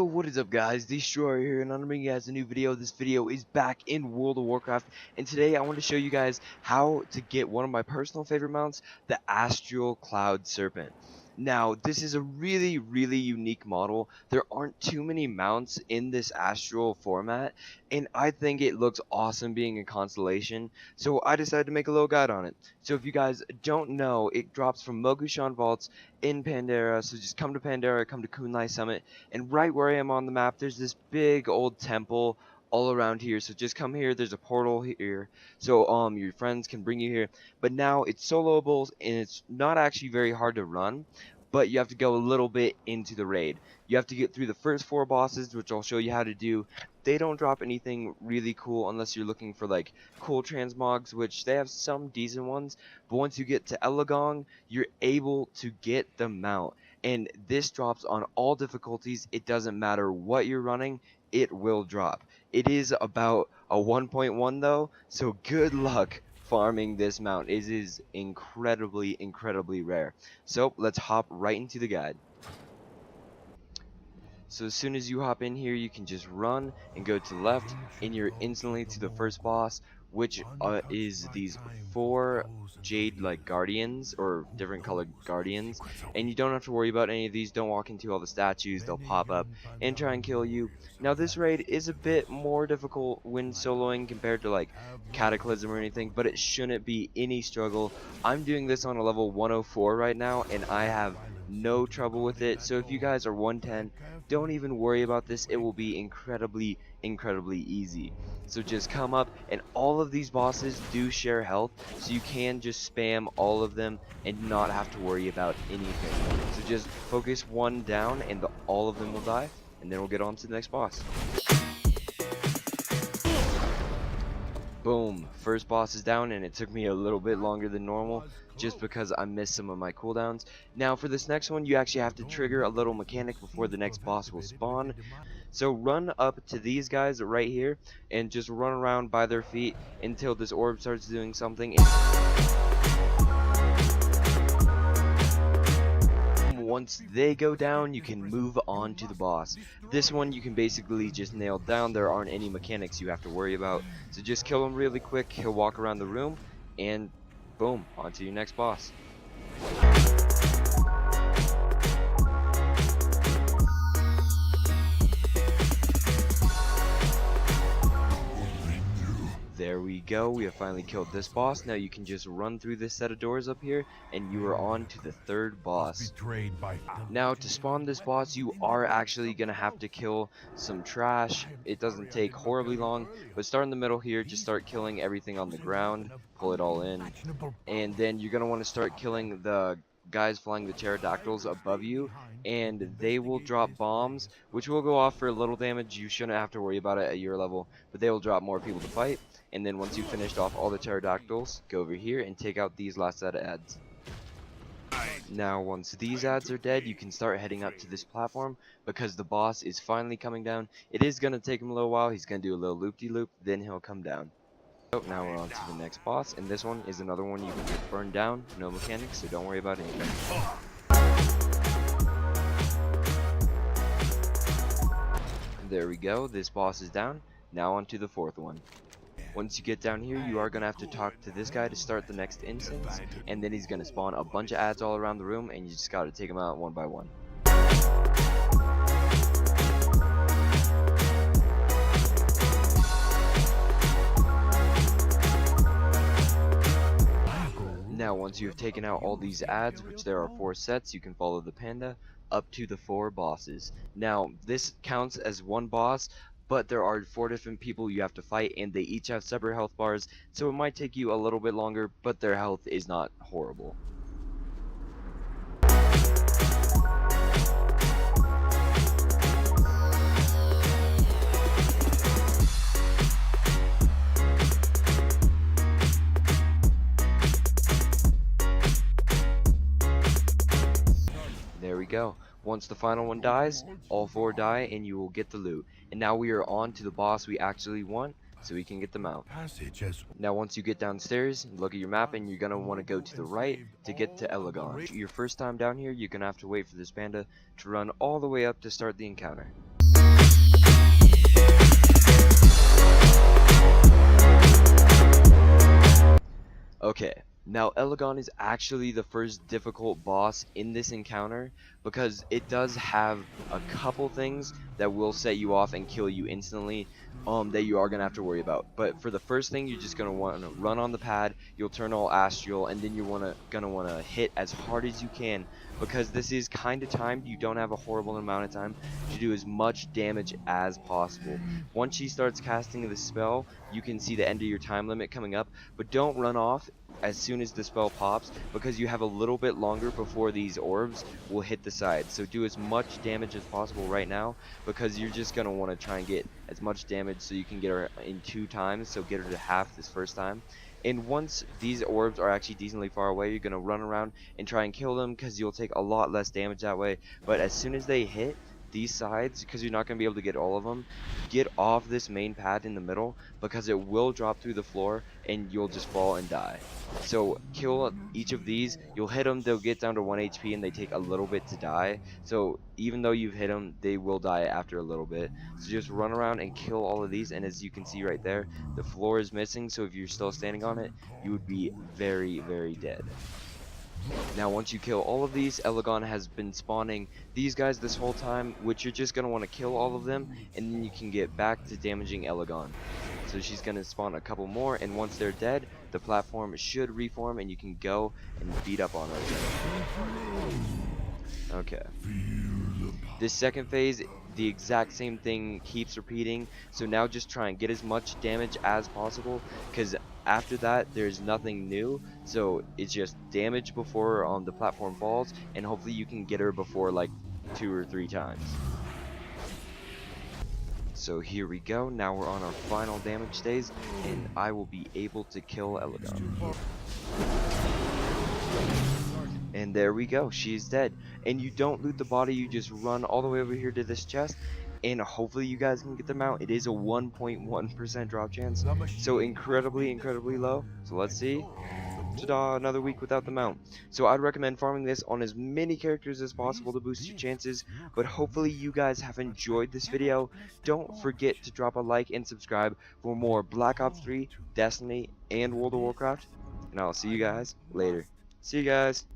Yo, what is up guys, Destroyer here, and I'm bringing you guys a new video. This video is back in World of Warcraft, and today I want to show you guys how to get one of my personal favorite mounts, the Astral Cloud Serpent. Now, this is a really unique model. There aren't too many mounts in this Astral format, and I think it looks awesome being a constellation, so I decided to make a little guide on it. So if you guys don't know, it drops from Mogushan Vaults in Pandora, so just come to Pandora, come to Kunlai Summit, and right where I am on the map, there's this big old temple all around here. So just come here. There's a portal here, so your friends can bring you here. But now it's soloable, and it's not actually very hard to run, but you have to go a little bit into the raid. You have to get through the first 4 bosses, which I'll show you how to do. They don't drop anything really cool unless you're looking for like cool transmogs, which they have some decent ones. But once you get to Elegan, you're able to get the mount. And this drops on all difficulties. It doesn't matter what you're running, it will drop. It is about a 1.1 though, so good luck farming this mount. It is incredibly rare. So let's hop right into the guide. So as soon as you hop in here, you can just run and go to the left, and you're instantly to the first boss, which is these 4 jade like guardians, or different colored guardians. And you don't have to worry about any of these. Don't walk into all the statues, they'll pop up and try and kill you. Now this raid is a bit more difficult when soloing compared to like Cataclysm or anything, but it shouldn't be any struggle. I'm doing this on a level 104 right now, and I have no trouble with it. So if you guys are 110, don't even worry about this. It will be incredibly easy. So just come up, and all of these bosses do share health, so you can just spam all of them and not have to worry about anything. So just focus one down and all of them will die, and then we'll get on to the next boss. Boom, first boss is down, and it took me a little bit longer than normal just because I missed some of my cooldowns. Now for this next one, you actually have to trigger a little mechanic before the next boss will spawn. So run up to these guys right here and just run around by their feet until this orb starts doing something. Once they go down, you can move on to the boss. This one you can basically just nail down. There aren't any mechanics you have to worry about. So just kill him really quick. He'll walk around the room, and boom, on to your next boss. There we go, we have finally killed this boss. Now you can just run through this set of doors up here, and you are on to the 3rd boss. Now to spawn this boss, you are actually going to have to kill some trash. It doesn't take horribly long, but start in the middle here. Just start killing everything on the ground, pull it all in, and then you're going to want to start killing the guys flying the pterodactyls above you, and they will drop bombs which will go off for a little damage. You shouldn't have to worry about it at your level, but they will drop more people to fight. And then once you've finished off all the pterodactyls, go over here and take out these last set of ads. Now once these ads are dead, you can start heading up to this platform because the boss is finally coming down. It is going to take him a little while. He's going to do a little loop-de-loop, then he'll come down. So now we're on to the next boss, and this one is another one you can just burn down. No mechanics, so don't worry about anything. There we go, this boss is down. Now on to the 4th one. Once you get down here, you are going to have to talk to this guy to start the next instance, and then he's going to spawn a bunch of ads all around the room, and you just got to take them out one by one. Now once you have taken out all these ads, which there are 4 sets, you can follow the panda up to the 4 bosses. Now this counts as one boss, but there are 4 different people you have to fight, and they each have separate health bars, so it might take you a little bit longer, but their health is not horrible. There we go. Once the final one dies, all 4 die, and you will get the loot. And now we are on to the boss we actually want, so we can get them out. Now once you get downstairs, look at your map, and you're going to want to go to the right to get to Elegan. Your first time down here, you're going to have to wait for this panda to run all the way up to start the encounter. Okay, now Elegan is actually the first difficult boss in this encounter because it does have a couple things that will set you off and kill you instantly that you are gonna have to worry about. But for the first thing, you're just gonna want to run on the pad, you'll turn all astral, and then you're gonna wanna hit as hard as you can because this is kind of timed. You don't have a horrible amount of time to do as much damage as possible. Once she starts casting the spell, you can see the end of your time limit coming up, but don't run off as soon as the spell pops because you have a little bit longer before these orbs will hit the side. So do as much damage as possible right now because you're just going to want to try and get as much damage so you can get her in 2 times, so get her to half this first time. And once these orbs are actually decently far away, you're going to run around and try and kill them because you'll take a lot less damage that way. But as soon as they hit these sides, because you're not going to be able to get all of them, get off this main pad in the middle because it will drop through the floor and you'll just fall and die. So kill each of these, you'll hit them, they'll get down to 1 HP and they take a little bit to die. So even though you've hit them, they will die after a little bit. So just run around and kill all of these, and as you can see right there, the floor is missing, so if you're still standing on it, you would be very, very dead. Now once you kill all of these, Elegan has been spawning these guys this whole time, which you're just going to want to kill all of them, and then you can get back to damaging Elegan. So she's going to spawn a couple more, and once they're dead, the platform should reform and you can go and beat up on her again. Okay. This second phase, the exact same thing keeps repeating, so now just try and get as much damage as possible, because after that there's nothing new, so it's just damage before the platform falls, and hopefully you can get her before like 2 or 3 times. So here we go, now we're on our final damage phase, and I will be able to kill Elegan. And there we go, she's dead. And you don't loot the body, you just run all the way over here to this chest, and hopefully you guys can get them out. It is a 1.1% drop chance, so incredibly low. So let's see. Ta-da, another week without the mount. So I'd recommend farming this on as many characters as possible to boost your chances, but hopefully you guys have enjoyed this video. Don't forget to drop a like and subscribe for more Black Ops 3, Destiny, and World of Warcraft, and I'll see you guys later. See you guys.